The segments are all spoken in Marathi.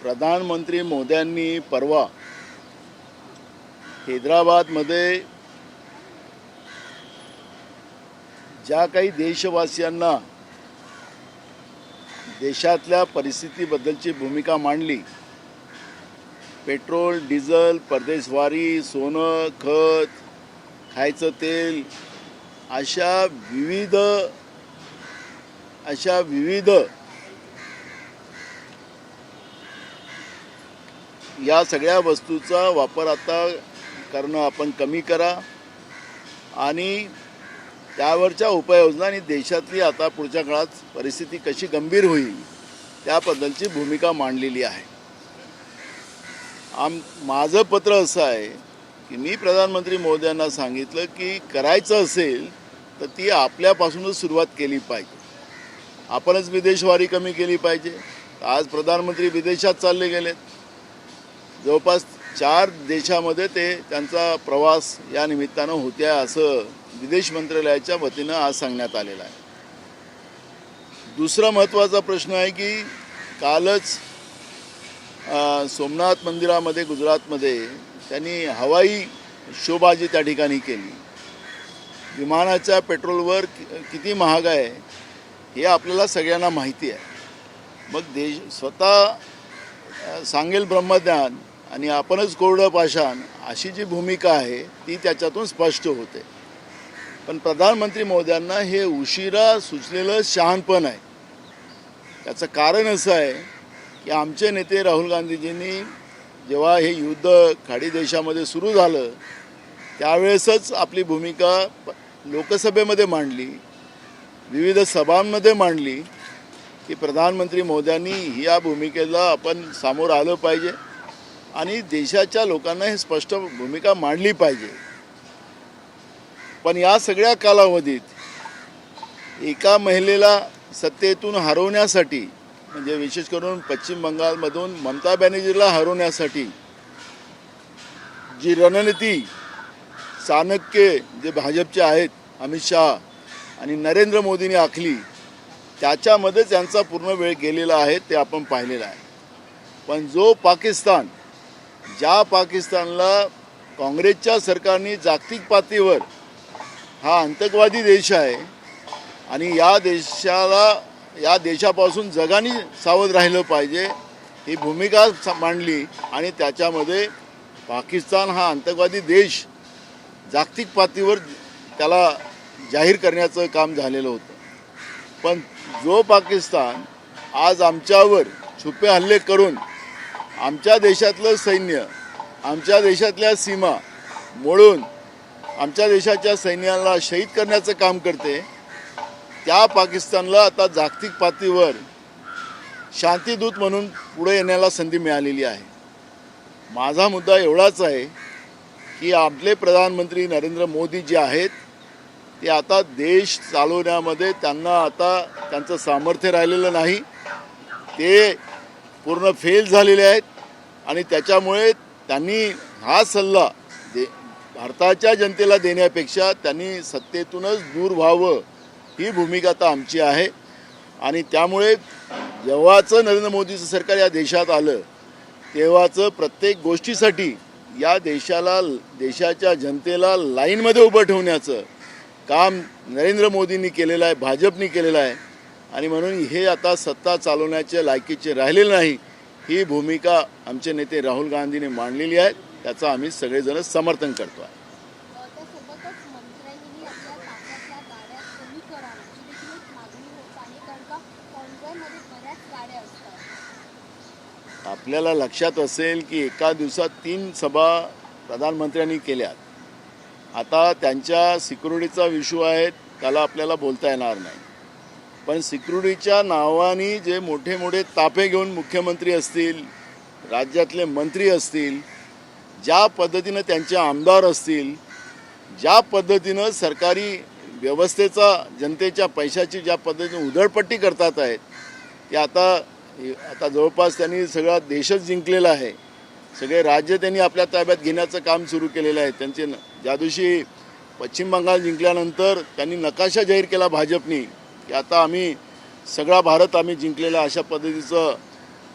प्रधानमंत्री मोदयांनी परवा हैदराबादमध्ये ज्या काही देशवासियांना देशातल्या परिस्थितीबद्दलची भूमिका मांडली, पेट्रोल डिझेल परदेशवारी सोनं खत खायचं तेल अशा विविध या सगळ्या वस्तूचा वापर आता करणं आपण कमी करा आणि त्यावरच्या उपाययोजना आणि देशातली आता पुढच्या काळात परिस्थिती कशी गंभीर होईल त्याबद्दलची भूमिका मांडलेली आहे। माझं पत्र असं आहे की मी प्रधानमंत्री मोदयांना सांगितलं की करायचं असेल तर ती आपल्यापासूनच सुरुवात केली पाहिजे। आपणच विदेशवारी कमी केली पाहिजे। आज प्रधानमंत्री विदेशात चालले गेलेत, जवळपास 4 देशामध्ये त्यांचा प्रवास या निमित्तानं होत्या असं विदेश मंत्रालयाच्या वतीनं आज सांगण्यात आलेलं आहे। दुसरा महत्त्वाचा प्रश्न आहे की कालच सोमनाथ मंदिरामध्ये गुजरातमध्ये त्यांनी हवाई शोबाजी त्या ठिकाणी केली। विमानाच्या पेट्रोलवर किती महाग आहे हे आपल्याला सगळ्यांना माहिती आहे। मग स्वतः सांगेल ब्रह्मज्ञान आणि आपणच कोरडं पाषाण अशी जी भूमिका आहे ती त्याच्यातून स्पष्ट होते। पण प्रधानमंत्री मोदयांना हे उशिरा सुचलेलं शहाणपण आहे। त्याचं कारण असं आहे की आमचे नेते राहुल गांधीजींनी जेव्हा हे युद्ध खाडी देशामध्ये सुरू झालं त्यावेळेसच आपली भूमिका लोकसभेमध्ये मांडली, विविध सभांमध्ये मांडली की प्रधानमंत्री मोदयांनी या भूमिकेला आपण सामोर आलं पाहिजे आणि देशाच्या लोकांना हे स्पष्ट भूमिका मांडली पाहिजे। पण या सगळ्या कालावधीत एका महिलेला सत्तेतून हरवण्यासाठी, म्हणजे विशेष करून पश्चिम बंगालमधून ममता बॅनर्जीला हरवण्यासाठी जी रणनीती चाणक्य जे भाजपचे आहेत अमित शहा आणि नरेंद्र मोदींनी आखली त्याच्यामध्येच यांचा पूर्ण वेळ गेलेला आहे ते आपण पाहिलेलं आहे। पण जो पाकिस्तान, ज्या पाकिस्तानला काँग्रेसच्या सरकारने जागतिक पातळीवर हा आतंकवादी देश आहे आणि या देशापासून जगाने सावध राहिलं पाहिजे ही भूमिका मांडली आणि त्याच्यामध्ये पाकिस्तान हा आतंकवादी देश जागतिक पातळीवर त्याला जाहीर करण्याचं काम झालेलं होतं। पण जो पाकिस्तान आज आमच्यावर छुपे हल्ले करून आमच्या देशातलं सैन्य, आमच्या देशातल्या सीमा मोडून आमच्या देशाच्या सैन्याला शहीद करण्याचं काम करते, त्या पाकिस्तानला आता जागतिक पातळीवर शांतीदूत म्हणून पुढे येण्याला संधी मिळालेली आहे। माझा मुद्दा एवढाच आहे की आपले प्रधानमंत्री नरेंद्र मोदी जे आहेत ते आता देश चालवण्यामध्ये त्यांना आता त्यांचं सामर्थ्य राहिलेलं नाही, ते पूर्ण फेल झालेले आहेत आणि त्याच्यामुळे त्यांनी हा सल्ला भारताच्या जनतेला देण्यापेक्षा त्यांनी सत्तेतूनच दूर व्हावं ही भूमिका आता आमची आहे। आणि त्यामुळे जेव्हाचं नरेंद्र मोदीचं सरकार या देशात आलं तेव्हाचं प्रत्येक गोष्टीसाठी या देशाच्या जनतेला लाईनमध्ये उभं ठेवण्याचं काम नरेंद्र मोदींनी केलेलं आहे, भाजपनी केलेलं आहे आणि म्हणून हे आता सत्ता चालवण्याचे लायकीचे राहिलेले नाही ही भूमिका आमचे नेते राहुल गांधींनी मांडलेली आहे। त्याचं आम्ही सगळेजण समर्थन करतो आहे। आपल्याला लक्षात असेल की एका दिवसात 3 सभा प्रधानमंत्र्यांनी केल्यात। आता त्यांच्या सिक्युरिटीचा इश्यू आहे त्याला आपल्याला बोलता येणार नाही, पण सिक्युरिटीच्या नावाने जे मोठे मोठे ताफे घेऊन मुख्यमंत्री असतील, राज्यातले मंत्री असतील, ज्या पद्धतीनं त्यांचे आमदार असतील, ज्या पद्धतीनं सरकारी व्यवस्थेचा जनतेच्या पैशाची ज्या पद्धतीने उधळपट्टी करतात आहेत ते आता जवळपास त्यांनी सगळा देशच जिंकलेला आहे। सगळे राज्य त्यांनी आपल्या ताब्यात घेण्याचं काम सुरू केलेलं आहे। त्यांचे ज्या दिवशी पश्चिम बंगाल जिंकल्यानंतर त्यांनी नकाशा जाहीर केला भाजपनी की आता आम्ही सगळा भारत आम्ही जिंकलेला अशा पद्धतीचं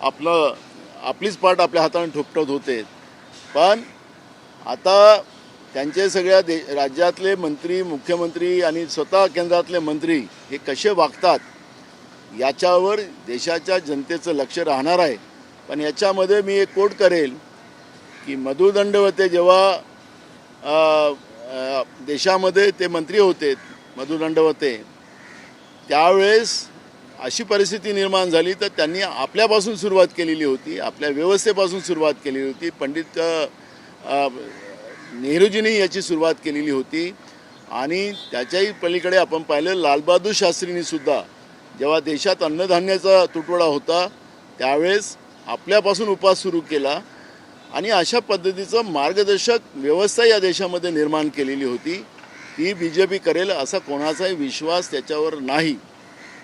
आपलं आपलीच पाठ आपल्या हाताने ठोपटत होते. पण आता त्यांचे सगळ्या राज्यातले मंत्री, मुख्यमंत्री आणि स्वतः केंद्रातले मंत्री हे कसे वागतात याच्यावर देशाच्या जनतेचं लक्ष राहणार आहे. पण याच्यामध्ये मी एक कोट करेल की मधुर दंडवते जेव्हा देशामध्ये ते मंत्री होते, मधुर दंडवते, त्यावेळेस अशी परिस्थिती निर्माण झाली तर त्यांनी आपल्यापासून सुरुवात केलेली होती, आपल्या व्यवस्थेपासून सुरुवात केलेली होती. पंडित नेहरूजींनी याची सुरुवात केलेली होती. आणि त्याच्याही पलीकडे आपण पाहिलं लालबहादूर शास्त्रींनी सुद्धा जेव्हा देशात अन्नधान्याचा तुटवडा होता त्यावेळेस आपल्यापासून उपास सुरू केला आणि अशा पद्धतीचं मार्गदर्शक व्यवस्था या देशामध्ये निर्माण केलेली होती. ही BJP करेल असा कोणाचाही विश्वास त्याच्यावर नाही.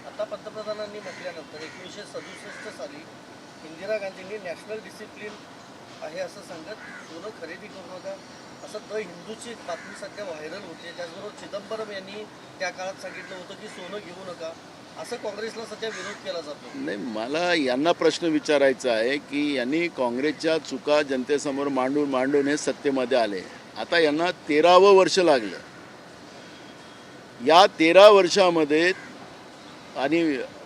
आता पंतप्रधानांनी म्हटल्यानंतर 1967 साली इंदिरा गांधींनी नॅशनल डिसिप्लिन आहे असं सांगत सोनं खरेदी करू नका असं द हिंदूची बातमी सध्या व्हायरल होते. त्याचबरोबर चिदंबरम यांनी त्या काळात सांगितलं होतं की सोनं घेऊ नका, असं काँग्रेसला सध्या विरोध केला जातो. नाही, मला यांना प्रश्न विचारायचा आहे की यांनी काँग्रेसच्या चुका जनतेसमोर मांडून हे सत्तेमध्ये आले. आता यांना 13वं वर्ष लागलं. या 13 वर्षामध्ये आणि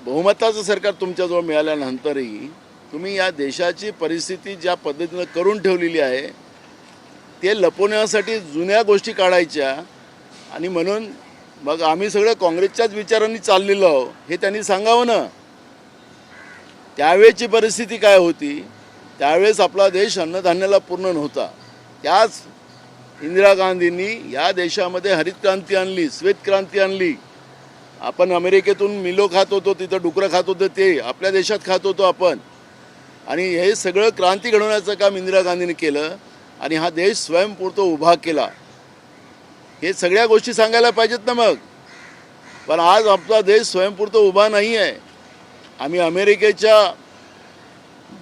बहुमताचं सरकार तुमच्याजवळ मिळाल्यानंतरही तुम्ही या देशाची परिस्थिती ज्या पद्धतीनं करून ठेवलेली आहे ते लपवण्यासाठी जुन्या गोष्टी काढायच्या आणि म्हणून मग आम्ही सगळं काँग्रेसच्याच विचारांनी चाललेलो आहो हे त्यांनी सांगावं ना. त्यावेळेची परिस्थिती काय होती, त्यावेळेस आपला देश अन्नधान्याला पूर्ण नव्हता. त्याच इंदिरा गांधींनी या देशामध्ये हरित क्रांती आणली, श्वेत क्रांती आणली. आपण अमेरिकेतून मिलो खात होतो, तिथं डुकरं खात होतं, ते आपल्या देशात खात होतो आपण. आणि हे सगळं क्रांती घडवण्याचं काम इंदिरा गांधींनी केलं आणि हा देश स्वयंपूर्ण उभा केला. हे सगळ्या गोष्टी सांगायला पाहिजेत ना मग. पण आज आपला देश स्वयंपूर्ण उभा नाही आहे. आम्ही अमेरिकेच्या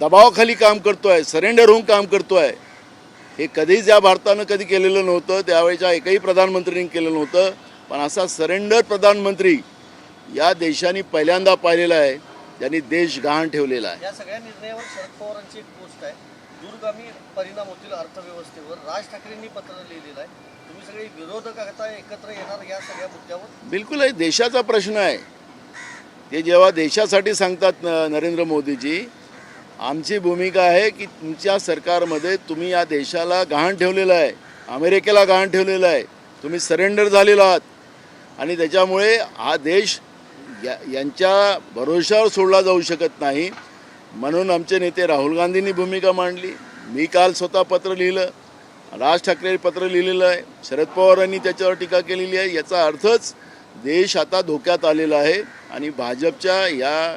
दबावाखाली काम करतो आहे, सरेंडर होऊन काम करतो आहे. हे कधीच या भारतानं कधी केलेलं नव्हतं, त्यावेळेच्या एकही प्रधानमंत्र्यांनी केलं नव्हतं. पण असा सरेंडर प्रधानमंत्री या देशाने पहिल्यांदा पाहिलेला आहे, ज्यांनी देश गहाण ठेवलेला आहे. या सगळ्या निर्णयावर शरद पवारांची एक पोस्ट आहे, दूरगामी परिणाम होतील अर्थव्यवस्थेवर. राज ठाकरेंनी पत्र लिहिलेलं आहे. तुम्ही सगळे विरोधक आता एकत्र येणार या सगळ्या मुद्द्यावर? बिलकुल आहे, देशाचा प्रश्न आहे. ते जेव्हा देशासाठी सांगतात नरेंद्र मोदीजी, आमची भूमिका आहे की तुमच्या सरकारमध्ये तुम्ही या देशाला गहाण ठेवलेलं आहे, अमेरिकेला गहाण ठेवलेलं आहे, तुम्ही सरेंडर झालेला आहात आणि त्याच्यामुळे हा देश यांच्या भरोशावर सोडला जाऊ शकत नाही. म्हणून आमचे नेते राहुल गांधींनी भूमिका मांडली, मी काल स्वतः पत्र लिहिलं, राज ठाकरे पत्र लिहिलेलं आहे, शरद पवारांनी त्याच्यावर टीका केलेली आहे. याचा अर्थच देश आता धोक्यात आलेला आहे आणि भाजपच्या या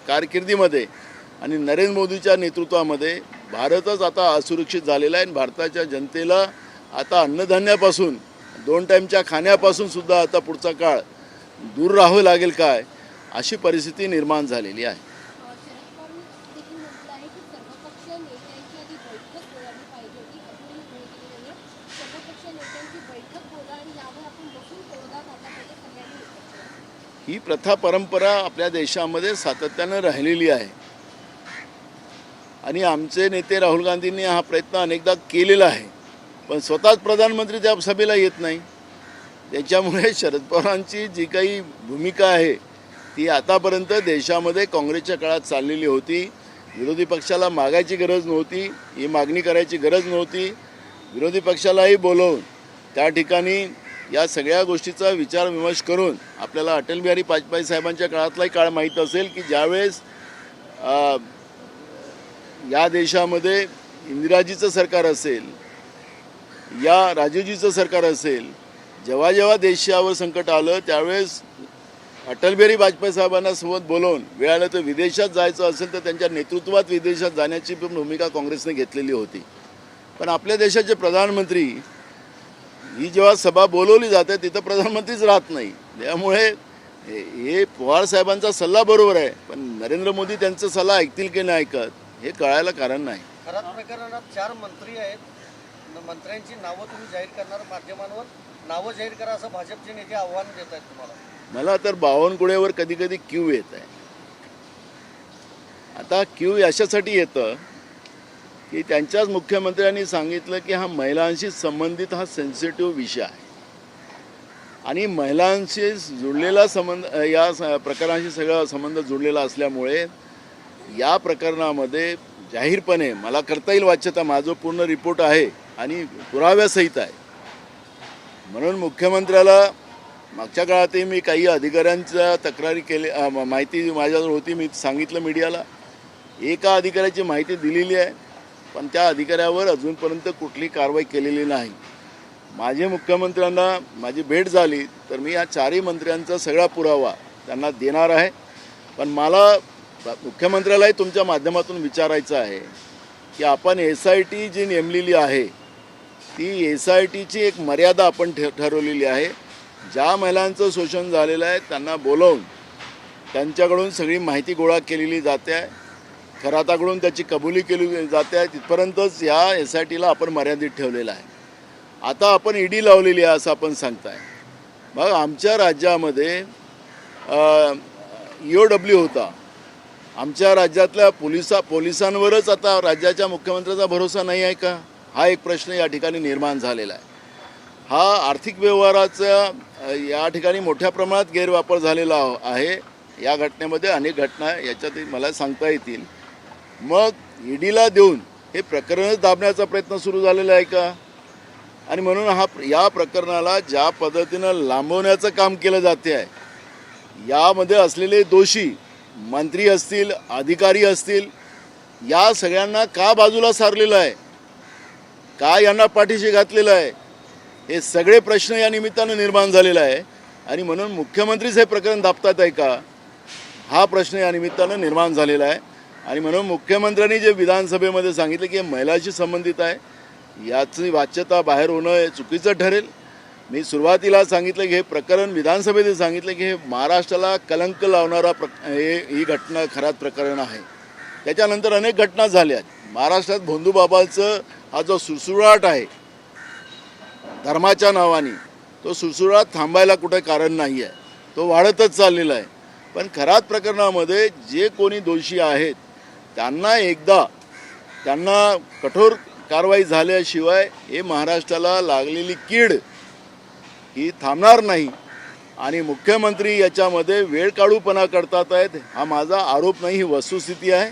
कारकिर्दीमध्ये आणि नरेंद्र मोदीच्या नेतृत्वामध्ये भारतच आता असुरक्षित झालेला आहे. आणि भारताच्या जनतेला आता अन्नधान्यापासून 2 टाईमच्या खाण्यापासून सुद्धा आता पुढचा काळ दूर राहावं लागेल काय, अशी परिस्थिती निर्माण झालेली आहे. ही प्रथा परंपरा आपल्या देशामध्ये सातत्यानं राहिलेली आहे आणि आमचे नेते राहुल गांधींनी हा प्रयत्न अनेकदा केलेला आहे. पण स्वतःच प्रधानमंत्री त्या सभेला येत नाही. त्याच्यामुळे शरद पवारांची जी काही भूमिका आहे ती आतापर्यंत देशामध्ये काँग्रेसच्या काळात चाललेली होती. विरोधी पक्षाला मागायची गरज नव्हती, ही मागणी करायची गरज नव्हती. विरोधी पक्षालाही बोलवून त्या ठिकाणी या सगळ्या गोष्टीचा विचारविमर्श करून आपल्याला अटल बिहारी वाजपेयी साहेबांच्या काळातलाही काळ माहीत असेल की ज्यावेळेस या देशामध्ये इंदिराजीचं सरकार असेल या राजीवजीचं सरकार असेल, जेव्हा जेव्हा देशावर संकट आलं त्यावेळेस अटल बिहारी वाजपेयी साहेबांना सोबत बोलवून वेळ आलं तर विदेशात जायचं असेल तर त्यांच्या नेतृत्वात विदेशात जाण्याची पण भूमिका काँग्रेसने घेतलेली होती. पण आपल्या देशाचे प्रधानमंत्री ही जेव्हा सभा बोलवली जाते तिथं प्रधानमंत्रीच राहत नाही. त्यामुळे हे पवार साहेबांचा सल्ला बरोबर आहे, पण नरेंद्र मोदी त्यांचा सल्ला ऐकतील की नाही ऐकत हे कळायला कारण नाही. खराब प्रकरणात 4 मंत्री आहेत, मंत्र्यांची नावं तुम्ही जाहीर करणार, माध्यमांवर नावं जाहीर करा असं भाजपचे नेते आव्हान देत आहेत तुम्हाला. मला तर बावनकुळेवर कधी कधी क्यू येत आहे. आता क्यू याच्यासाठी येतं की त्यांच्याच मुख्यमंत्र्यांनी सांगितलं की हा महिलांशी संबंधित हा सेन्सिटिव्ह विषय आहे आणि महिलांशी जुळलेला संबंध प्रकरणाशी सगळा संबंध जुळलेला असल्यामुळे या प्रकरणामध्ये जाहीरपणे मला करता येईल वाच्यता, माझं पूर्ण रिपोर्ट आहे आणि पुराव्यासहित आहे. म्हणून मुख्यमंत्र्याला मागच्या काळातही मी काही अधिकाऱ्यांच्या तक्रारी माहिती माझ्याजवळ होती, मी सांगितलं मीडियाला. एका अधिकाऱ्याची माहिती दिलेली आहे, पण त्या अधिकाऱ्यावर अजूनपर्यंत कुठली कारवाई केलेली नाही. माझे मुख्यमंत्र्यांना माझी भेट झाली तर मी या चारही मंत्र्यांचा सगळा पुरावा त्यांना देणार आहे. पण मला मुख्यमंत्र्यालाही तुमच्या माध्यमातून विचारायचं आहे की आपण SIT जी नेमलेली आहे ती SITची एक मर्यादा आपण ठरवलेली आहे. ज्या महिलांचं शोषण झालेलं आहे त्यांना बोलवून त्यांच्याकडून सगळी माहिती गोळा केलेली जाते आहे, खराताकडून त्याची कबुली केली जाते आहे, तिथपर्यंतच या SITला आपण मर्यादित ठेवलेलं आहे. आता आपण ED लावलेली आहे असं आपण सांगताय. मग आमच्या राज्यामध्ये EOW होता. आमच्या राज्यातल्या पोलिसांवरच आता राज्याच्या मुख्यमंत्र्याचा भरोसा नाही आहे का? हा एक प्रश्न या ठिकाणी निर्माण झालेला आहे. हा आर्थिक व्यवहाराचा या ठिकाणी मोठ्या प्रमाणात गैरवापर झालेला आहे. या घटनेमध्ये अनेक घटना याच्यात मला सांगता येतील. मग EDला देऊन हे प्रकरणच दाबण्याचा प्रयत्न सुरू झालेला आहे का? आणि म्हणून या प्रकरणाला ज्या पद्धतीनं लांबवण्याचं काम केलं जाते आहे, यामध्ये असलेले दोषी मंत्री असतील, अधिकारी असतील, या सगळ्यांना का बाजूला सारलेलं आहे, का यांना पाठीशी घातलेलं आहे, हे सगळे प्रश्न या निमित्तानं निर्माण झालेला आहे. आणि म्हणून मुख्यमंत्रीच हे प्रकरण दाबतात आहे का, हा प्रश्न या निमित्तानं निर्माण झालेला आहे. आणि म्हणून मुख्यमंत्र्यांनी जे विधानसभेमध्ये सांगितलं की हे महिलाशी संबंधित आहे, याची वाच्यता बाहेर होणं हे चुकीचं ठरेल. मी सुरुवातीला सांगितलं की हे प्रकरण विधानसभेत सांगितलं की हे महाराष्ट्राला कलंक लावणारा ही घटना खरात प्रकरण आहे. त्याच्यानंतर अनेक घटना झाल्या आहेत. महाराष्ट्रात भोंदूबाबांचं हा जो सुळसुळाट आहे धर्माच्या नावाने, तो सुळसुळाट थांबायला कुठे कारण नाही आहे, तो वाढतच चाललेला आहे. पण खरात प्रकरणामध्ये जे कोणी दोषी आहेत त्यांना कठोर कारवाई झाल्याशिवाय हे महाराष्ट्राला लागलेली कीड ही थांबणार नाही. आणि मुख्यमंत्री याच्यामध्ये वेळकाढूपणा करतात आहेत, हा माझा आरोप नाही, ही वस्तुस्थिती आहे.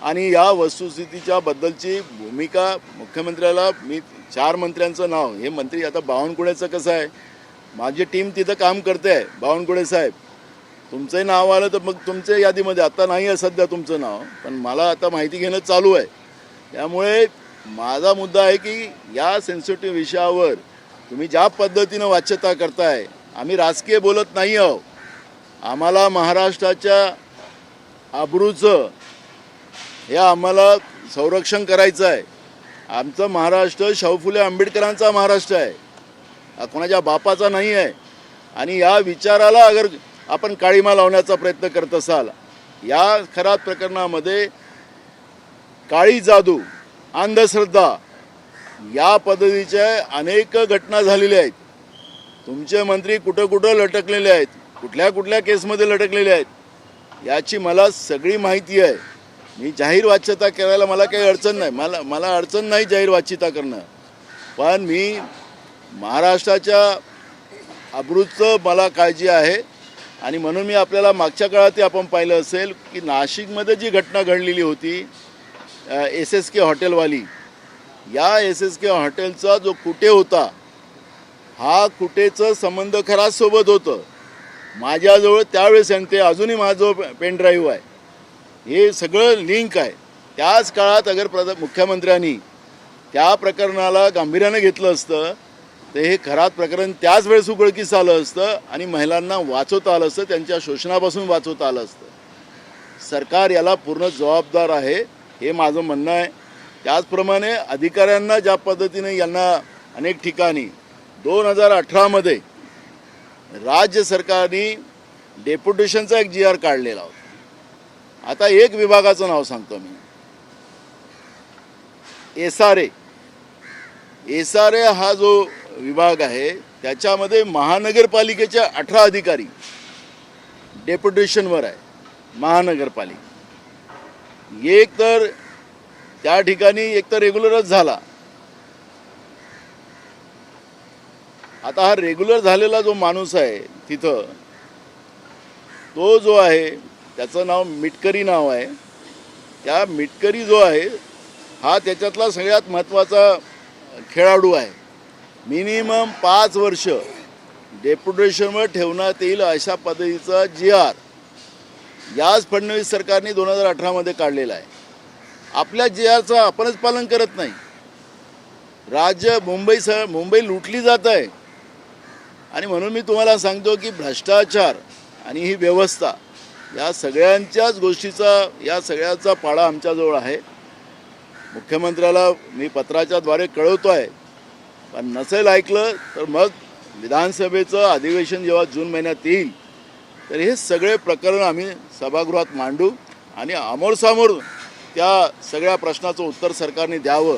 आणि या वस्तुस्थितीच्या बद्दलची भूमिका मुख्यमंत्र्याला मी 4 मंत्र्यांचं नाव, हे मंत्री आता बावनकुळेचं कसं आहे, माझी टीम तिथं काम करते आहे, बावनकुळे साहेब तुमचंही नाव आलं तर मग तुमच्या यादीमध्ये आता नाही आहे सध्या तुमचं नाव, पण मला आता माहिती घेणं चालू आहे. त्यामुळे माझा मुद्दा आहे की या सेन्सिटिव्ह विषयावर तुम्ही ज्या पद्धतीनं वाच्यता करताय, आम्ही राजकीय बोलत नाही आहोत. आम्हाला महाराष्ट्राच्या आबरूचं हे आम्हाला संरक्षण करायचं आहे. आमचं महाराष्ट्र शाहू फुले आंबेडकरांचा महाराष्ट्र आहे, हा कोणाच्या बापाचा नाही आहे. आणि या विचाराला अगर आपण काळीमा लावण्याचा प्रयत्न करत असाल, या खरात प्रकरणामध्ये काळी जादू, अंधश्रद्धा या पद्धतीच्या अनेक घटना झालेल्या आहेत. तुमचे मंत्री कुठं कुठं लटकलेले आहेत, कुठल्या कुठल्या केसमध्ये लटकलेले आहेत, याची मला सगळी माहिती आहे. मी जाहीर वाच्यता करायला मला काही अडचण नाही, मला अडचण नाही जाहीर वाच्यता करणं. पण मी महाराष्ट्राच्या अब्रूचं मला काळजी आहे. आणि म्हणून मी आपल्याला मागच्या काळात आपण पाहिलं असेल की नाशिकमध्ये जी घटना घडलेली होती SSK हॉटेलवाली, या SSK हॉटेलचा जो कुटे होता, हा कुटेचं संबंध खरासोबत होतं. माझ्याजवळ त्यावेळेस सांगते, अजूनही माझं पेन ड्राईव्ह आहे, हे सगळं लिंक आहे. त्याच काळात अगर मुख्यमंत्र्यांनी त्या प्रकरणाला गांभीर्यानं घेतलं असतं तर हे खरात प्रकरण त्याच वेळेस उघडकीस आलं असतं आणि महिलांना वाचवता आलं असतं, त्यांच्या शोषणापासून वाचवता आलं असतं. सरकार याला पूर्ण जबाबदार आहे, हे माझं म्हणणं आहे. त्याचप्रमाणे अधिकाऱ्यांना ज्या पद्धतीने यांना अनेक ठिकाणी 2018मध्ये राज्य सरकारने डेप्युटेशनचा एक GR काढलेला होता. आता एक विभागाचं नाव सांगतो मी, SRA हा जो विभाग आहे त्याच्यामध्ये महानगरपालिकेच्या 18 अधिकारी डेप्युटेशनवर आहे. महानगरपालिका एक तर त्या ठिकाणी एक तर रेग्युलरच झाला. आता हा रेग्युलर झालेला जो माणूस आहे तिथं, तो जो आहे त्याचं नाव मिटकरी नाव आहे. त्या मिटकरी जो आहे हा त्याच्यातला सगळ्यात महत्त्वाचा खेळाडू आहे. मिनिमम 5 वर्ष डेप्युटेशनवर ठेवण्यात येईल अशा पद्धतीचा GR याच फडणवीस सरकारने 2018 काढलेला आहे. आपल्या GRचं आपणच पालन करत नाही. मुंबई लुटली जात आहे. आणि म्हणून मी तुम्हाला सांगतो की भ्रष्टाचार आणि ही व्यवस्था या सगळ्यांच्याच गोष्टीचा, या सगळ्याचा पाडा आमच्याजवळ आहे. मुख्यमंत्र्याला मी पत्राच्या द्वारे कळवतो आहे, पण नसेल ऐकलं तर मग विधानसभेचं अधिवेशन जेव्हा जून महिन्यात येईल तर हे सगळे प्रकरण आम्ही सभागृहात मांडू आणि आमोरसामोर त्या सगळ्या प्रश्नाचं उत्तर सरकारने द्यावं.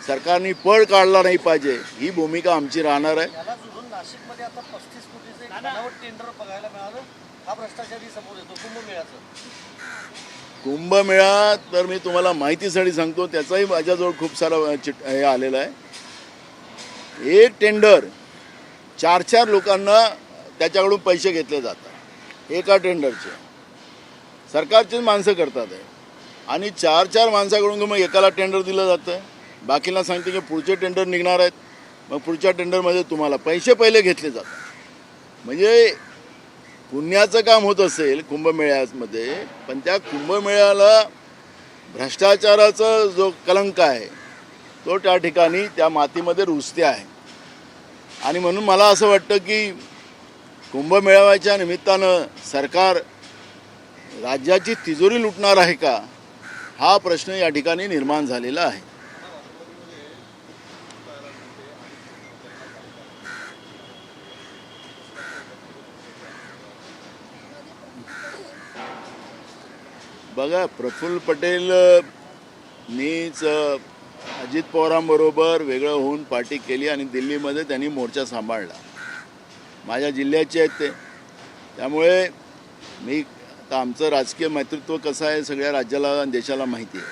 सरकारने पळ काढला नाही पाहिजे, ही भूमिका आमची राहणार आहे. याला जोडून नाशिकमध्ये आता 35 कोटीचं एक बनावट टेंडर बघायला मिळालं. हा भ्रष्टाचारही समोर येतो कुंभमेळ्याचं. कुंभमेळा तर मी तुम्हाला माहितीसाठी सांगतो, त्याचाही माझ्याजवळ खूप सारा हे आलेलं आहे. एक टेंडर 4-4 लोकांना त्याच्याकडून पैसे घेतले जातात. एका टेंडरचे सरकारचेच माणसं करतात आहे आणि 4-4 माणसाकडून मग एकाला टेंडर दिलं जातं. बाकीला सांगते की पुढचे टेंडर निघणार आहेत, मग पुढच्या टेंडरमध्ये तुम्हाला पैसे पहिले घेतले जातात. म्हणजे पुण्याचं काम होत असेल कुंभमेळ्यामध्ये, पण त्या कुंभमेळ्याला भ्रष्टाचाराचा जो कलंक आहे तो त्या ठिकाणी त्या मातीमध्ये रुजते आहे. आणि म्हणून मला असं वाटतं की कुंभमेळाव्याच्या निमित्तानं सरकार राज्याची तिजोरी लुटणार आहे का, हा प्रश्न या ठिकाणी निर्माण झालेला आहे. बघा, प्रफुल्ल पटेलनीच अजित पवारांबरोबर वेगळं होऊन पार्टी केली आणि दिल्लीमध्ये त्यांनी मोर्चा सांभाळला. माझ्या जिल्ह्याचे आहेत ते, त्यामुळे मी आता आमचं राजकीय नेतृत्व कसं आहे सगळ्या राज्याला आणि देशाला माहिती आहे.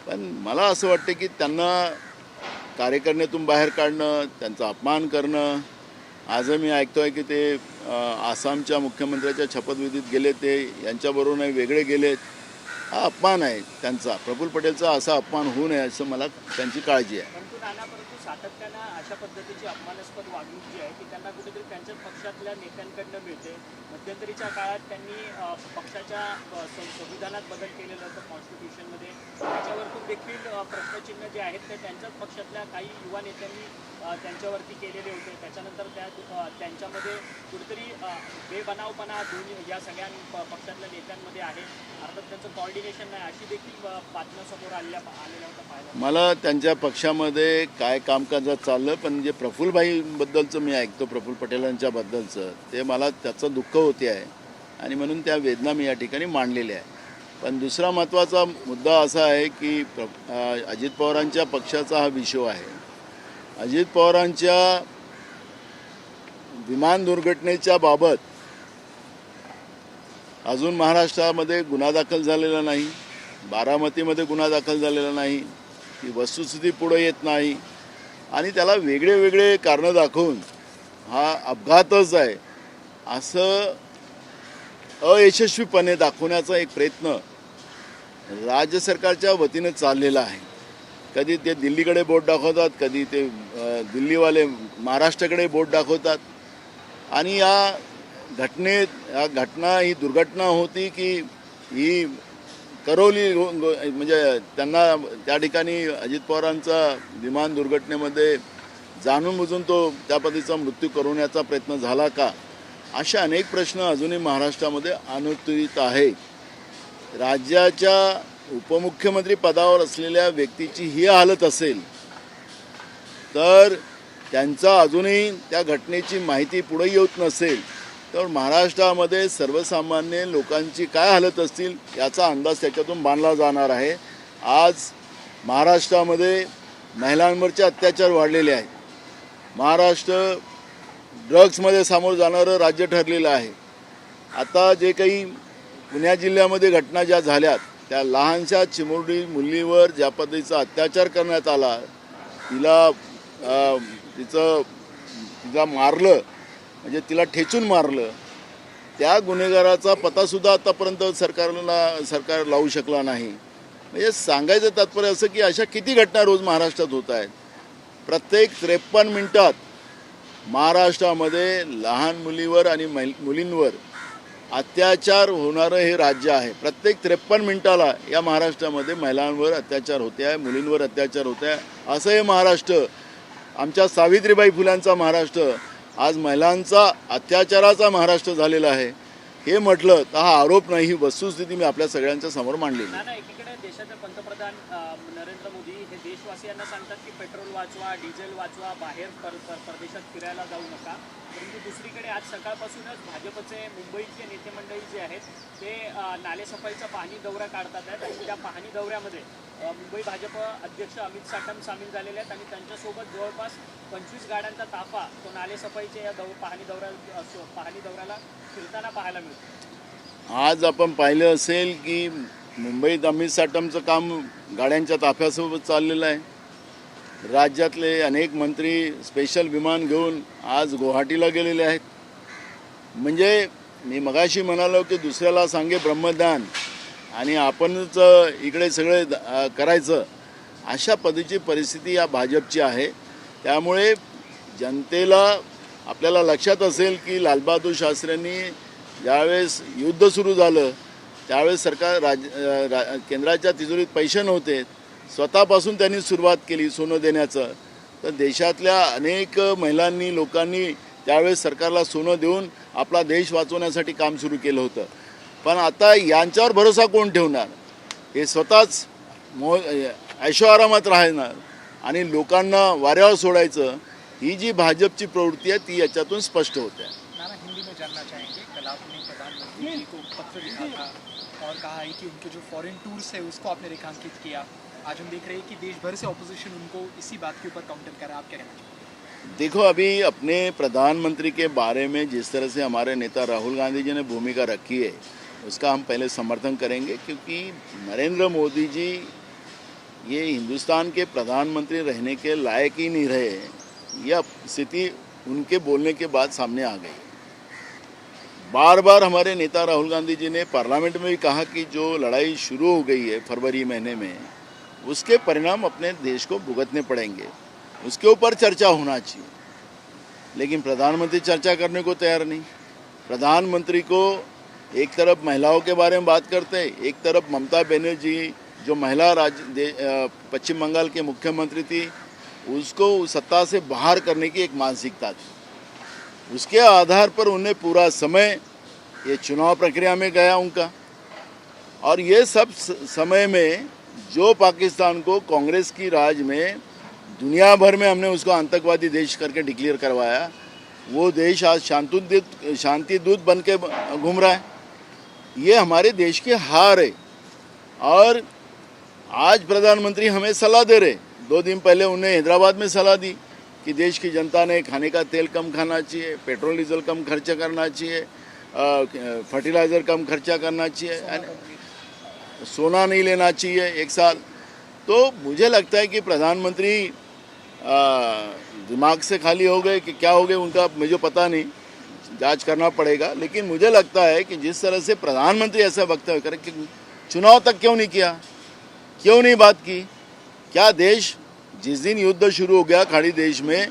पण मला असं वाटतं की त्यांना कार्यकारिणीतून बाहेर काढणं, त्यांचा अपमान करणं. आजही मी ऐकतो आहे की ते आसामच्या मुख्यमंत्र्याच्या शपथविधीत गेले, ते यांच्याबरोबर नाही वेगळे गेलेत. हा अपमान आहे त्यांचा. प्रफुल्ल पटेलचा असा अपमान होऊ नये असं मला त्यांची काळजी आहे. परंतु सातत्यानं अशा पद्धतीची अपमानास्पद वागणूक जी आहे की त्यांना कुठेतरी त्यांच्याच पक्षातल्या नेत्यांकडनं मिळते. मध्यंतरीच्या काळात त्यांनी पक्षाच्या संविधानात बदल केलेला होता, कॉन्स्टिट्यूशनमध्ये. त्याच्यावरतून देखील प्रश्नचिन्ह जे आहेत ते त्यांच्याच पक्षातल्या काही युवा नेत्यांनी त्यांच्यावरती केलेले होते. त्याच्यानंतर त्यांच्यामध्ये कुठेतरी बेबनावपणा दोन्ही या सगळ्या पक्षातल्या नेत्यांमध्ये आहे. अर्थात त्यांचं कॉर्डिनेशन नाही, अशी देखील बातम्या समोर आलेल्या होत्या पाहायला. मला त्यांच्या पक्षामध्ये काय कामकाजात चाललं, पण जे प्रफुल्लभाईबद्दलचं मी ऐकतो, प्रफुल्ल पटेलांच्याबद्दलचं, ते मला त्याचं दुःख होते आहे आणि म्हणून त्या वेदना मी या ठिकाणी मांडलेल्या आहे. पण दुसरा महत्त्वाचा मुद्दा असा आहे की अजित पवारांच्या पक्षाचा हा विषय आहे. अजित पवारांच्या विमान दुर्घटनेच्या बाबत अजून महाराष्ट्रामध्ये गुन्हा दाखल झालेला नाही, बारामतीमध्ये गुन्हा दाखल झालेला नाही, ती वस्तुस्थिती पुढे येत नाही आणि त्याला वेगळे वेगळे कारणं दाखवून हा अपघातच आहे असं अयशस्वीपणे दाखवण्याचा एक प्रयत्न राज्य सरकारच्या वतीने चाललेला आहे. कधी ते दिल्लीकडे बोट दाखवतात, कधी ते दिल्लीवाले महाराष्ट्राकडे बोट दाखवतात. आणि या घटना ही दुर्घटना होती की ही करवली, म्हणजे त्यांना त्या ठिकाणी अजित पवारांचा विमान दुर्घटनेमध्ये जाणून बुजून तो त्या पद्धतीचा मृत्यू करवण्याचा प्रयत्न झाला का, असे अनेक प्रश्न अजूनही महाराष्ट्रामध्ये अनुत्तरित आहेत. राज्याच्या उपमुख्यमंत्री पदावर असलेल्या व्यक्तीची ही हालत असेल तर त्यांचा अजूनही त्या घटनेची माहिती पुढे येत नसेल तर महाराष्ट्रामध्ये सर्वसामान्य लोकांची काय हालत असतील याचा अंदाज त्याच्यातून बांधला जाणार आहे. आज महाराष्ट्रामध्ये महिलांवरचे अत्याचार वाढलेले आहेत. महाराष्ट्र ड्रग्समध्ये सामोरं जाणारं राज्य ठरलेलं आहे. आता जे काही पुणे जिल्ह्यामध्ये घटना ज्या झाल्यात त्या लहानशा चिमुरडी मुलीवर ज्या पद्धतीचा अत्याचार करण्यात आला, तिला तिला मारलं, म्हणजे तिला ठेचून मारलं, त्या गुन्हेगाराचा पत्तासुद्धा आतापर्यंत सरकार लावू शकला नाही. म्हणजे सांगायचं तात्पर्य असं की अशा किती घटना रोज महाराष्ट्रात होत आहेत. प्रत्येक 53 मिनिटात महाराष्ट्रामध्ये लहान मुलीवर आणि मुलींवर अत्याचार होणारं हे राज्य आहे. प्रत्येक 53 मिनिटाला या महाराष्ट्रामध्ये महिलांवर अत्याचार होते आहे, मुलींवर अत्याचार होते आहे. असं हे महाराष्ट्र, आमच्या सावित्रीबाई फुल्यांचा महाराष्ट्र आज महिलांचा अत्याचाराचा महाराष्ट्र झालेला आहे. हे म्हटलं तर हा आरोप नाही, ही वस्तुस्थिती मी आपल्या सगळ्यांच्या समोर मांडलेली. नाना, एकीकडे देशाचे पंतप्रधान नरेंद्र मोदी हे देशवासियांना सांगतात की पेट्रोल वाचवा, डिझेल वाचवा, बाहेर परदेशात फिरायला जाऊ नका. परंतु दुसरीकडे आज सकाळपासूनच भाजपचे मुंबईतले नेते मंडळी जे आहेत ते नालेसफाईचा पाहणी दौरा काढतात आहेत आणि त्या पाहणी दौऱ्यामध्ये मुंबई भाजप अध्यक्ष अमित साटम सामील झालेले आहेत आणि त्यांच्यासोबत जवळपास 25 गाड्यांचा ताफा तो नालेसफाईच्या या पाहणी दौऱ्याला फिरताना पाहायला मिळतो. आज आपण पाहिलं असेल की मुंबईत अमित साटमचं काम गाड्यांच्या ताफ्यासोबत चाललेलं आहे. राज्यातले अनेक मंत्री स्पेशल विमान घेऊन आज गुवाहाटीला गेलेले आहेत. म्हणजे मी मगाशी म्हणालो की दुसऱ्याला सांगे ब्रह्मज्ञान आणि आपणच इकडे सगळे करायचं, अशा पद्धतीची परिस्थिती या भाजपची आहे. त्यामुळे जनतेला आपल्याला लक्षात असेल की लालबहादूर शास्त्र्यांनी ज्यावेळेस युद्ध सुरू झालं त्यावेळेस केंद्राच्या तिजोरीत पैसे नव्हते, स्वतःपासून त्यांनी सुरुवात केली सोनं देण्याचं. तर देशातल्या अनेक महिलांनी, लोकांनी त्यावेळेस सरकारला सोनं देऊन आपला देश वाचवण्यासाठी काम सुरू केलं होतं. पण आता यांच्यावर भरोसा कोण ठेवणार? हे स्वतःच ऐशोआरामात राहणार आणि लोकांना वाऱ्यावर सोडायचं, ही जी भाजपची प्रवृत्ती आहे ती याच्यातून स्पष्ट होते. नाना, हिंदी में जानना चाहेंगे, कल आपने प्रधानमंत्री जी को पत्र लिखा था और कहा है कि उनके जो फॉरेन टूर्स है उसको आपने रेखांकित किया. आज हम देख रहे हैं कि देश भर से ऑपोजिशन उनको इसी बात के ऊपर काउंटर कर रहा है. आप क्या कहना चाहेंगे? देखो, अभी अपने प्रधानमंत्री के बारे में जिस तरह से हमारे नेता राहुल गांधी जी ने भूमिका रखी है उसका हम पहले समर्थन करेंगे, क्योंकि नरेंद्र मोदी जी ये हिंदुस्तान के प्रधानमंत्री रहने के लायक ही नहीं रहे. यह स्थिति उनके बोलने के बाद सामने आ गई. बार बार हमारे नेता राहुल गांधी जी ने पार्लियामेंट में भी कहा कि जो लड़ाई शुरू हो गई है फरवरी महीने में, उसके परिणाम अपने देश को भुगतने पड़ेंगे, उसके ऊपर चर्चा होना चाहिए. लेकिन प्रधानमंत्री चर्चा करने को तैयार नहीं. प्रधानमंत्री को एक तरफ महिलाओं के बारे में बात करते हैं, एक तरफ ममता बनर्जी जो महिला पश्चिम बंगाल के मुख्यमंत्री थी, उसको सत्ता से बाहर करने की एक मानसिकता थी. उसके आधार पर उन्हें पूरा समय ये चुनाव प्रक्रिया में गया उनका. और ये सब समय में जो पाकिस्तान को कांग्रेस की राज में दुनिया भर में हमने उसको आतंकवादी देश करके डिक्लेयर करवाया, वो देश आज शांति दूत बन के घूम रहा है. ये हमारे देश की हार है. और आज प्रधानमंत्री हमें सलाह दे रहे. 2 दिन पहले उन्हें हैदराबाद में सलाह दी कि देश की जनता ने खाने का तेल कम खाना चाहिए, पेट्रोल डीजल कम खर्चा करना चाहिए, फर्टिलाइज़र कम खर्चा करना चाहिए, सोना नहीं लेना चाहिए एक साल. तो मुझे लगता है कि प्रधानमंत्री दिमाग से खाली हो गए कि क्या हो गए उनका, मुझे पता नहीं, जांच करना पड़ेगा. लेकिन मुझे लगता है कि जिस तरह से प्रधानमंत्री ऐसा वक्तव्य करें कि चुनाव तक क्यों नहीं किया, क्यों नहीं बात की? क्या देश, जिस दिन युद्ध शुरू हो गया खाड़ी देश में,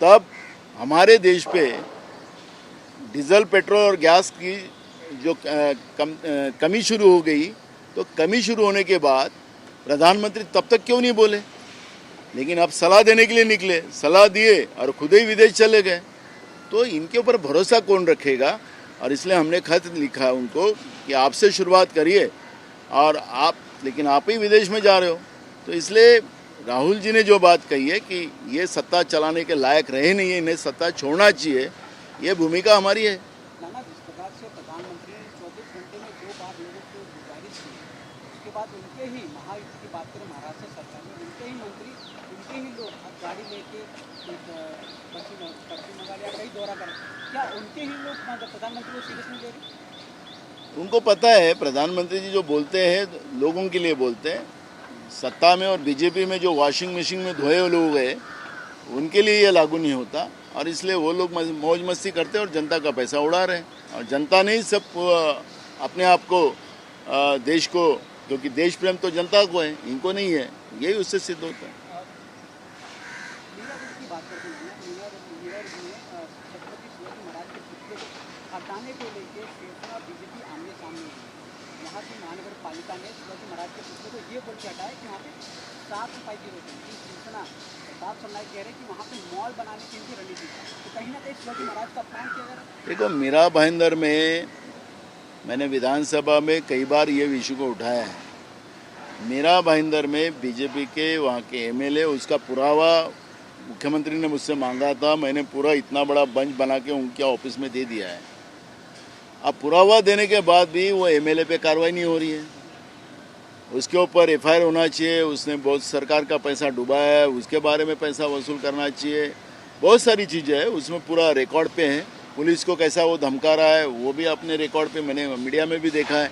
तब हमारे देश पे डीजल, पेट्रोल और गैस की जो कमी शुरू हो गई, तो कमी शुरू होने के बाद प्रधानमंत्री तब तक क्यों नहीं बोले? लेकिन अब सलाह देने के लिए निकले, सलाह दिए और खुद ही विदेश चले गए. तो इनके ऊपर भरोसा कौन रखेगा? और इसलिए हमने खत लिखा उनको कि आपसे शुरुआत करिए, और लेकिन आप ही विदेश में जा रहे हो. तो इसलिए राहुल जी ने जो बात कही है कि ये सत्ता चलाने के लायक रहे नहीं है, इन्हें सत्ता छोड़ना चाहिए, ये भूमिका हमारी है. नाना, जिस प्रकार से प्रधानमंत्री ने 24 घंटे में 2 बार लोगों को गुजारिश की, उसके बाद उनके ही महायुद्ध की बात करें महाराष्ट्र सरकार में, उनके ही मंत्री, उनके ही लोग गाड़ी लेके पश्चिम बंगाल या कई दौरा करें, क्या उनके ही लोग प्रधानमंत्री को सीरियस नहीं ले रहे? उनको पता है प्रधानमंत्री जी जो बोलते हैं लोगों के लिए बोलते हैं। सत्ता में और बीजेपी में जो वॉशिंग मशीन में धोए हुए लोग हैं उनके लिए ये लागू नहीं होता, और इसलिए वो लोग मौज मस्ती करते हैं और जनता का पैसा उड़ा रहे हैं। और जनता नहीं सब अपने आप को देश को, क्योंकि देश प्रेम तो जनता को है, इनको नहीं है, यही उससे सिद्ध होता है। मीरा रोड की बात करते हैं मीरा रोड में छत्रपति शिवाजी महाराज के पुतले को हटाने को लेकर शिवसेना बीजेपी आमने सामने है। यहाँ की महानगर पालिका ने शिवाजी महाराज के पुतले को ये बोल के हटाया कि वहाँ पे साफ सफाई की जरूरत है। शिवसेना प्रताप सरनाईक कह रहे हैं कि वहाँ पे मॉल बनाने की इनकी रणनीति है, तो कहीं ना कहीं शिवाजी महाराज का अपमान किया जा रहा है। देखो, मीरा भाईंदर में मैंने विधानसभा में कई बार ये इशू को उठाया है। मीरा भाईंदर में बीजेपी के वहाँ के एमएलए, उसका पुरावा मुख्यमंत्री ने मुझसे मांगा था, मैंने पूरा इतना बड़ा बंच बना के उनके ऑफिस में दे दिया है। अब पुरावा देने के बाद भी वो एमएलए पे कार्रवाई नहीं हो रही है। उसके ऊपर एफआईआर होना चाहिए, उसने बहुत सरकार का पैसा डुबाया है, उसके बारे में पैसा वसूल करना चाहिए, बहुत सारी चीज़ें हैं उसमें, पूरा रिकॉर्ड पे है। पुलिस को कैसा वो धमका रहा है वो भी अपने रिकॉर्ड पे मैंने मीडिया में भी देखा है।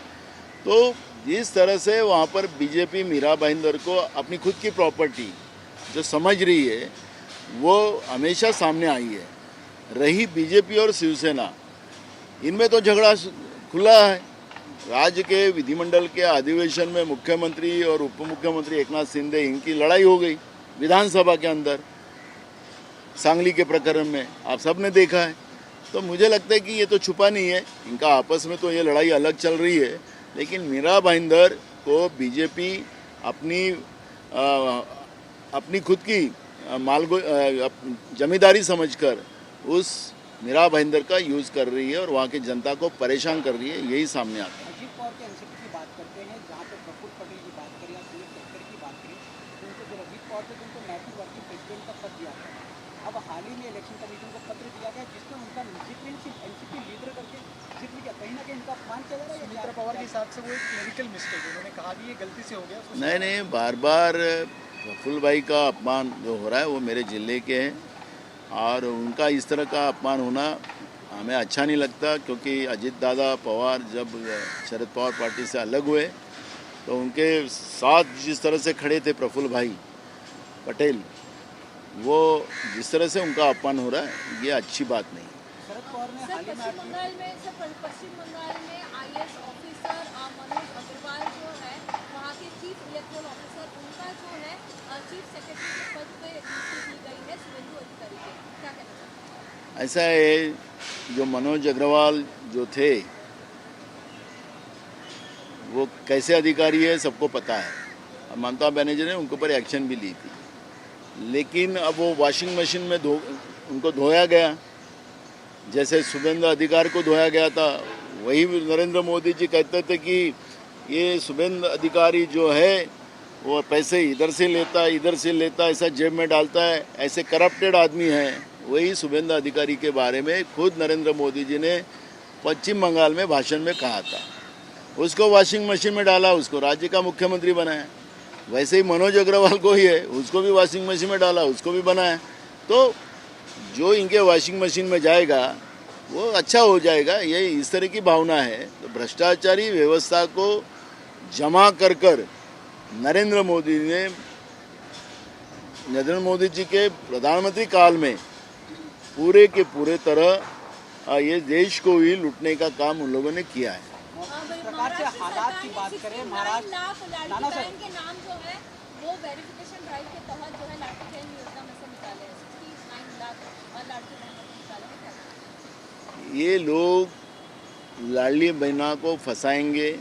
तो जिस तरह से वहाँ पर बीजेपी मीरा भाईंदर को अपनी खुद की प्रॉपर्टी जो समझ रही है वो हमेशा सामने आई है। रही बीजेपी और शिवसेना, इनमें तो झगड़ा खुला है। राज्य के विधिमंडल के अधिवेशन में मुख्यमंत्री और उप मुख्यमंत्री एकनाथ शिंदे, इनकी लड़ाई हो गई विधानसभा के अंदर, सांगली के प्रकरण में आप सब ने देखा है। तो मुझे लगता है कि ये तो छुपा नहीं है, इनका आपस में तो ये लड़ाई अलग चल रही है, लेकिन मीरा भाईंदर को बीजेपी अपनी खुद की जमींदारी समझकर उस मीरा भाईंदर का यूज़ कर रही है और वहाँ की जनता को परेशान कर रही है, यही सामने आता है। अजीत पवार के एनसीपी की बात करते हैं, जहाँ पे प्रफुल्ल पटेल की बात करें या सुनील तटकरे की बात करें, तो उनको जो अजीत पवार थे उनको नेशनल वर्किंग प्रेसिडेंट का पद दिया गया। अब हाल ही में इलेक्शन कमीशन को पत्र दिया गया जिसमें उनका जिक्र सिर्फ एनसीपी लीडर करके जिक्र किया, कहीं ना कहीं इनका अपमान किया जा रहा है। सुमित्रा पवार के हिसाब से वो एक क्लरिकल मिस्टेक है, उन्होंने कहा कि ये गलती से हो गया। नहीं, बार बार प्रफुल्ल भाई का अपमान जो हो रहा है वो मेरे जिले के हैं, और उनका इस तरह का अपमान होना हमें अच्छा नहीं लगता, क्योंकि अजीत दादा पवार जब शरद पवार पार्टी से अलग हुए तो उनके साथ जिस तरह से खड़े थे प्रफुल्ल भाई पटेल, वो जिस तरह से उनका अपमान हो रहा है ये अच्छी बात नहीं। शरद पवार ने हाल ही में पश्चिम बंगाल में आईएएस ऑफिसर मनोज अग्रवाल जो है वहाँ के चीफ इलेक्टोरल ऑफिसर, उनका जो है चीफ सेक्रेटरी के पद पे नियुक्ति की गई है शुभेंदु अधिकारी के, क्या कहना चाहते हैं? ऐसा है, जो मनोज अग्रवाल जो थे वो कैसे अधिकारी है सबको पता है। ममता बनर्जी ने उनके ऊपर एक्शन भी ली थी, लेकिन अब वो वॉशिंग मशीन में उनको धोया गया, जैसे शुभेंदु अधिकारी को धोया गया था। वही नरेंद्र मोदी जी कहते थे कि ये शुभेंदु अधिकारी जो है वो पैसे इधर से लेता ऐसा जेब में डालता है, ऐसे करप्टेड आदमी है। वही शुभेंदु अधिकारी के बारे में खुद नरेंद्र मोदी जी ने पश्चिम बंगाल में भाषण में कहा था। उसको वॉशिंग मशीन में डाला, उसको राज्य का मुख्यमंत्री बनाया। वैसे ही मनोज अग्रवाल को ही है, उसको भी वॉशिंग मशीन में डाला, उसको भी बनाया। तो जो इनके वॉशिंग मशीन में जाएगा वो अच्छा हो जाएगा, ये इस तरह की भावना है। तो भ्रष्टाचारी व्यवस्था को जमा कर नरेंद्र मोदी जी के प्रधानमंत्री काल में पूरे के पूरे तरह ये देश को ही लूटने का काम उन लोगों ने किया है। इस प्रकार से हालात की बात करें, महाराष्ट्र नाना सर के नाम जो है वो वेरिफिकेशन ड्राइव के तहत जो है लाडली बहन योजना में से निकाले हैं 69 लाख और लाडली बहन निकाले हैं। ये लोग लाडली बहना को फंसाएंगे,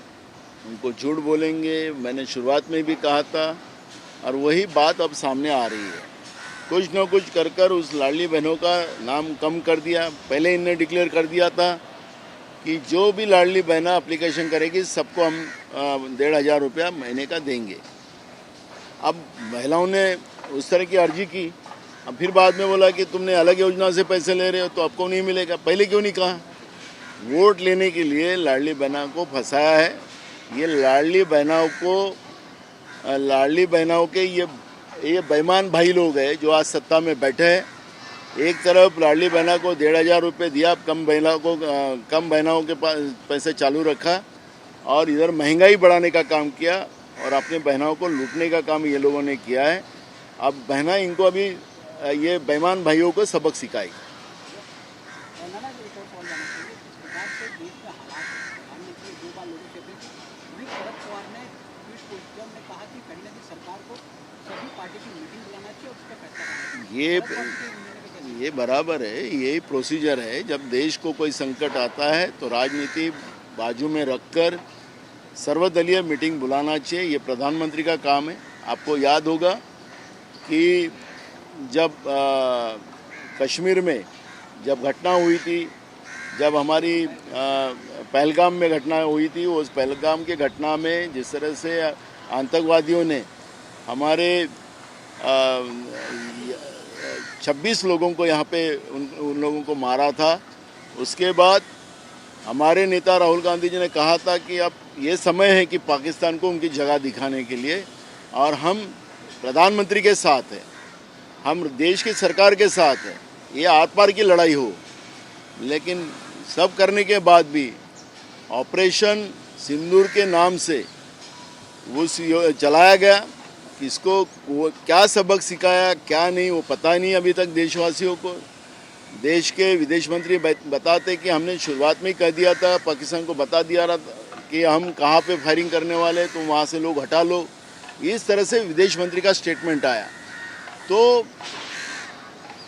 उनको झूठ बोलेंगे। मैंने शुरुआत में भी कहा था और वही बात अब सामने आ रही है। कुछ न कुछ कर उस लाडली बहनों का नाम कम कर दिया। पहले इनने डिक्लेयर कर दिया था कि जो भी लाडली बहना एप्लीकेशन करेगी सबको हम 1,500 रुपया महीने का देंगे। अब महिलाओं ने उस तरह की अर्जी की, अब फिर बाद में बोला कि तुमने अलग योजना से पैसे ले रहे हो तो आपको नहीं मिलेगा। पहले क्यों नहीं कहा? वोट लेने के लिए लाडली बहना को फंसाया है। ये लाडली बहनाओं के ये बेईमान भाई लोग हैं जो आज सत्ता में बैठे हैं। एक तरफ लाडली बहना को 1,500 रुपये दिया, कम बहनाओं के पास पैसे चालू रखा, और इधर महंगाई बढ़ाने का काम किया और अपने बहनाओं को लूटने का काम ये लोगों ने किया है। अब बहना इनको अभी ये बेईमान भाइयों को सबक सिखाएगी। और नाना जी, एक और सवाल जानना चाहिए, जिस प्रकार से देश में हालात हैं, प्रधानमंत्री ने 2 बार लोगों से अपील की, वहीं शरद पवार ने ट्वीट पोस्ट किया, उन्होंने कहा कि कहीं ना कहीं सरकार को सभी पार्टी की मीटिंग बुलाना चाहिए और उस पर फैसला करना चाहिए। शरद पार्टी के निर्णय पे कैसे? ये बराबर है, यही प्रोसीजर है। जब देश को कोई संकट आता है तो राजनीति बाजू में रखकर सर्वदलीय मीटिंग बुलाना चाहिए, ये प्रधानमंत्री का काम है। आपको याद होगा कि जब कश्मीर में जब घटना हुई थी, जब हमारी पहलगाम में घटना हुई थी, उस पहलगाम के घटना में जिस तरह से आतंकवादियों ने हमारे 26 लोगों को यहाँ पे उन लोगों को मारा था, उसके बाद हमारे नेता राहुल गांधी जी ने कहा था कि अब ये समय है कि पाकिस्तान को उनकी जगह दिखाने के लिए, और हम प्रधानमंत्री के साथ हैं, हम देश की सरकार के साथ हैं, ये आर पार की लड़ाई हो। लेकिन सब करने के बाद भी ऑपरेशन सिंदूर के नाम से वो चलाया गया, किसको वो क्या सबक सिखाया क्या नहीं वो पता नहीं अभी तक देशवासियों को। देश के विदेश मंत्री बताते कि हमने शुरुआत में ही कह दिया था, पाकिस्तान को बता दिया रहा था कि हम कहाँ पे फायरिंग करने वाले, तो वहाँ से लोग हटा लो। इस तरह से विदेश मंत्री का स्टेटमेंट आया। तो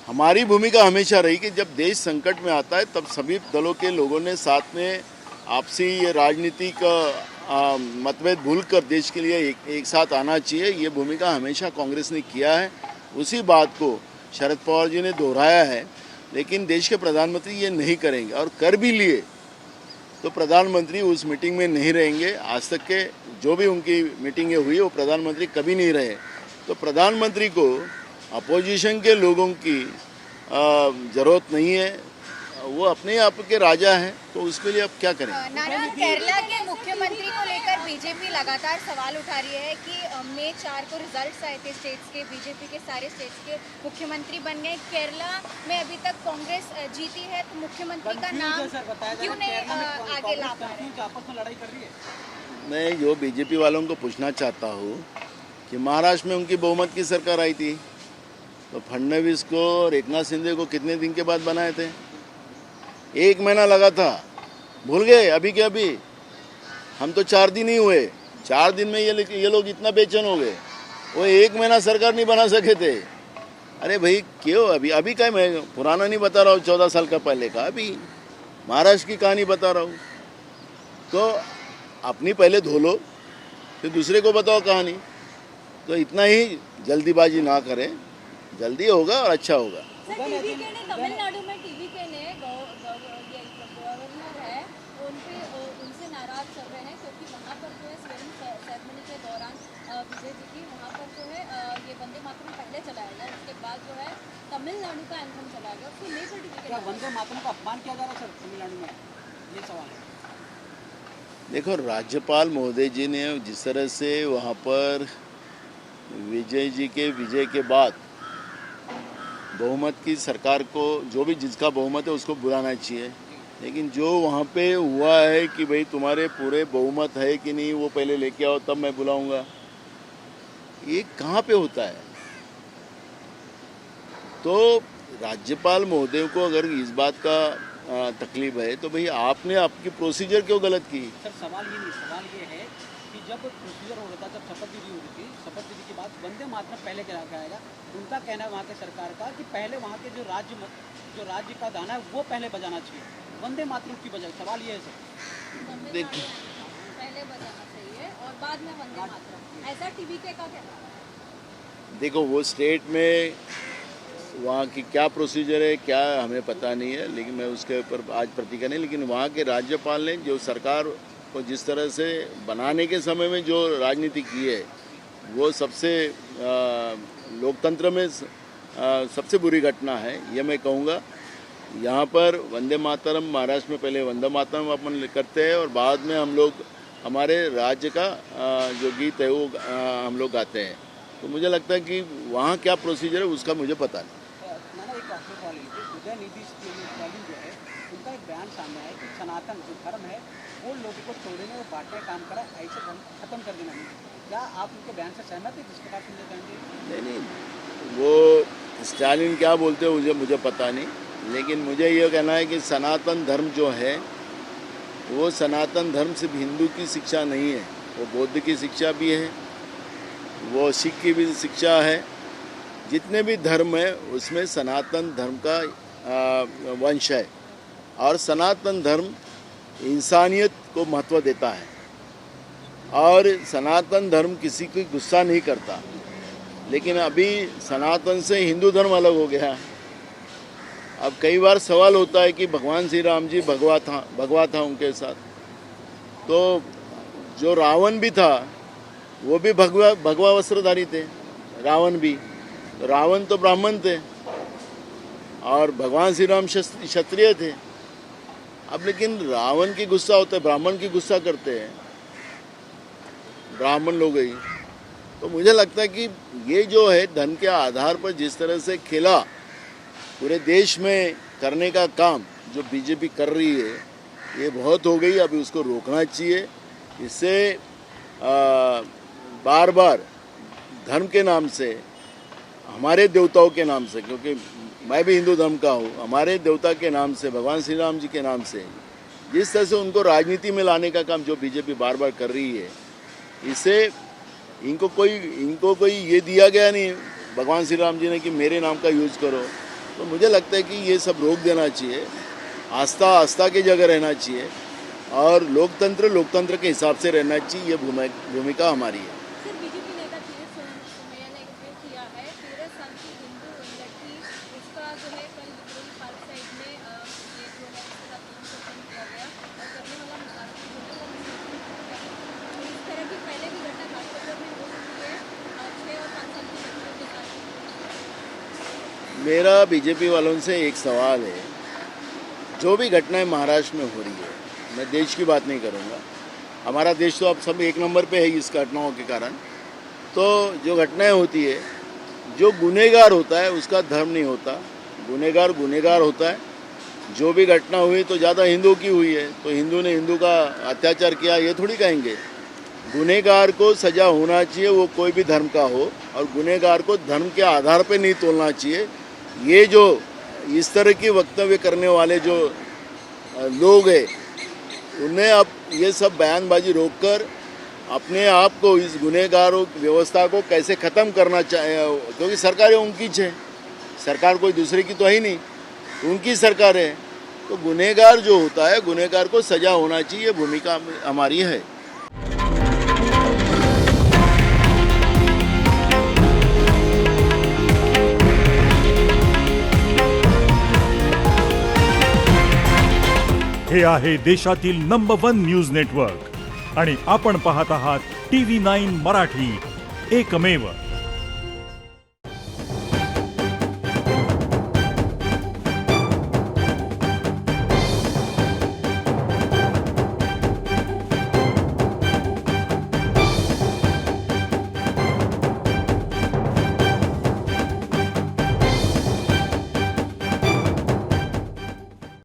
हमारी भूमिका हमेशा रही कि जब देश संकट में आता है तब सभी दलों के लोगों ने साथ में आपसी ये राजनीति का मतभेद भूलकर देश के लिए एक साथ आना चाहिए। ये भूमिका हमेशा कांग्रेस ने किया है, उसी बात को शरद पवार जी ने दोहराया है। लेकिन देश के प्रधानमंत्री ये नहीं करेंगे, और कर भी लिए तो प्रधानमंत्री उस मीटिंग में नहीं रहेंगे। आज तक के जो भी उनकी मीटिंगें हुई वो प्रधानमंत्री कभी नहीं रहे। तो प्रधानमंत्री को अपोजिशन के लोगों की ज़रूरत नहीं है, वो अपने आप के राजा हैं, तो उसके लिए अब क्या करें। नाना, केरला के मुख्यमंत्री को लेकर बीजेपी लगातार सवाल उठा रही है कि मई 4 को रिजल्ट्स आए थे स्टेट्स के, बीजेपी के सारे स्टेट्स के मुख्यमंत्री बन गए। केरला में अभी तक कांग्रेस जीती है, तो मुख्यमंत्री का नाम क्यों नहीं आगे ला पा रहे? आपस में लड़ाई कर रही है। मैं जो बीजेपी वालों को पूछना चाहता हूँ कि महाराष्ट्र में उनकी बहुमत की सरकार आई थी, तो फडणवीस को और एकनाथ शिंदे को कितने दिन के बाद बनाए थे? 1 महीना लगा था, भूल गए अभी के अभी। हम तो 4 दिन ही हुए, 4 दिन में ये लोग इतना बेचैन हो गए, वो 1 महीना सरकार नहीं बना सके थे। अरे भाई क्यों? अभी का मैं पुराना नहीं बता रहा हूँ, 14 साल का पहले का, अभी महाराष्ट्र की कहानी बता रहा हूँ। तो अपनी पहले धो लो, फिर दूसरे को बताओ कहानी। तो इतना ही जल्दीबाजी ना करें, जल्दी होगा और अच्छा होगा। सर, टीवीके ने तमिलनाडु में टीवीके ने गवर्नर है उनसे नाराज चल रहे हैं, क्योंकि वहाँ पर जो है स्वेरिंग सेरेमनी के दौरान विजय जी की वहाँ पर जो है ये वंदे मातरम पहले चलाया गया, उसके बाद जो है तमिलनाडु का एंथम चलाया गया, उसको लेकर टीवीके क्या वंदे मातरम का अपमान किया जा रहा है सर तमिलनाडु में? ये सवाल है। देखो, राज्यपाल महोदय जी ने जिस तरह से वहाँ पर विजय जी के विजय के बाद बहुमत की सरकार को, जो भी जिसका बहुमत है उसको बुलाना चाहिए। लेकिन जो वहाँ पे हुआ है कि भाई तुम्हारे पूरे बहुमत है कि नहीं, वो पहले लेके आओ तब मैं बुलाऊंगा, ये कहाँ पे होता है? तो राज्यपाल महोदय को अगर इस बात का तकलीफ है तो भाई आपने आपकी प्रोसीजर क्यों गलत की? सर सवाल ये नहीं, सवाल ये है कि जब प्रोसीजर हो रहा था, जब शपथ विधि हो रही थी, शपथ विधि के बाद वंदे मातरम पहले क्या आएगा, उनका कहना है वहाँ के सरकार का कि पहले वहाँ के जो राज्य का गाना है वो पहले बजाना चाहिए, वंदे मातरम की बजाय। सवाल ये है सर। देखिए, पहले बजाना चाहिए और बाद में वंदे मातरम, ऐसा टीवीके का कहना है। देखो वो स्टेट में वहाँ की क्या प्रोसीजर है क्या हमें पता नहीं है, लेकिन मैं उसके ऊपर आज प्रतिक्रिया नहीं। लेकिन वहाँ के राज्यपाल ने जो सरकार को जिस तरह से बनाने के समय में जो राजनीति की है, वो सबसे लोकतंत्र में सबसे बुरी घटना है, ये मैं कहूँगा। यहाँ पर वंदे मातरम, महाराष्ट्र में पहले वंदे मातरम अपन करते हैं और बाद में हम लोग हमारे राज्य का जो गीत है वो हम लोग गाते हैं। तो मुझे लगता है कि वहाँ क्या प्रोसीजर है उसका मुझे पता नहीं। नाना, एक आखिरी सवाल उदयनिधि स्टैलिन जो है उनका एक बयान सामने आया कि सनातन जो धर्म है वो लोगों को तोड़ने और बांटने का काम करा, ऐसे धर्म खत्म कर देना नहीं। क्या आप उनके बयान से सहमत है जिस प्रकार से कहेंगे? नहीं, वो स्टालिन क्या बोलते हैं मुझे पता नहीं, लेकिन मुझे ये कहना है कि सनातन धर्म जो है वो सनातन धर्म सिर्फ हिंदू की शिक्षा नहीं है, वो बौद्ध की शिक्षा भी है, वो सिख की भी शिक्षा है। जितने भी धर्म है उसमें सनातन धर्म का वंश है, और सनातन धर्म इंसानियत को महत्व देता है, और सनातन धर्म किसी को गुस्सा नहीं करता। लेकिन अभी सनातन से हिंदू धर्म अलग हो गया। अब कई बार सवाल होता है कि भगवान श्री राम जी भगवा था उनके साथ, तो जो रावण भी था वो भी भगवा वस्त्रधारी थे, रावण भी। रावण तो ब्राह्मण थे और भगवान श्री राम क्षत्रिय थे। अब लेकिन रावण की गुस्सा होता है, ब्राह्मण की गुस्सा करते हैं ब्राह्मण लोग ही। तो मुझे लगता है कि ये जो है धन के आधार पर जिस तरह से खेला पूरे देश में करने का काम जो बीजेपी कर रही है, ये बहुत हो गई। अभी उसको रोकना चाहिए। इससे बार बार धर्म के नाम से, हमारे देवताओं के नाम से, क्योंकि मैं भी हिंदू धर्म का हूँ, हमारे देवता के नाम से, भगवान श्री राम जी के नाम से जिस तरह से उनको राजनीति में लाने का काम जो बीजेपी बार बार कर रही है, इससे इनको कोई ये दिया गया नहीं भगवान श्री राम जी ने कि मेरे नाम का यूज़ करो। तो मुझे लगता है कि ये सब रोक देना चाहिए। आस्था की जगह रहना चाहिए, और लोकतंत्र के हिसाब से रहना चाहिए। ये भूमिका हमारी है। सर, बीजेपी नेता धीरज सोमैया ने एक ट्वीट किया है, 13 साल की हिंदू लड़की, उसका जो है कल विक्रोली पार्क साइड में ये जो है उसका तीन किया गया और करने वाला मुकाबला जो है वो इस तरह की पहले भी घटना खासतौर में हो चुकी है 6 और 5 साल की लड़कियों के साथ। मेरा बीजेपी वालों से एक सवाल है, जो भी घटनाएं महाराष्ट्र में हो रही है, मैं देश की बात नहीं करूँगा, हमारा देश तो अब सब एक नंबर पे है इस घटनाओं के कारण। तो जो घटनाएं होती है, जो गुनहगार होता है उसका धर्म नहीं होता, गुनहगार होता है। जो भी घटना हुई तो ज़्यादा हिंदू की हुई है, तो हिंदू ने हिंदू का अत्याचार किया ये थोड़ी कहेंगे। गुनहगार को सज़ा होना चाहिए, वो कोई भी धर्म का हो, और गुनहगार को धर्म के आधार पर नहीं तोलना चाहिए। ये जो इस तरह की वक्तव्य करने वाले जो लोग हैं, उन्हें अब ये सब बयानबाजी रोककर अपने आप को इस गुनहगारों व्यवस्था को कैसे ख़त्म करना चाहिए, क्योंकि सरकार उनकी है, सरकार कोई दूसरे की तो है ही नहीं, उनकी सरकार है। तो गुनहगार जो होता है, गुनहगार को सज़ा होना चाहिए, ये भूमिका हमारी है। हे आहे देशातील नंबर 1 न्यूज नेटवर्क आणि आपण पाहत आहात TV9 मराठी, एकमेव।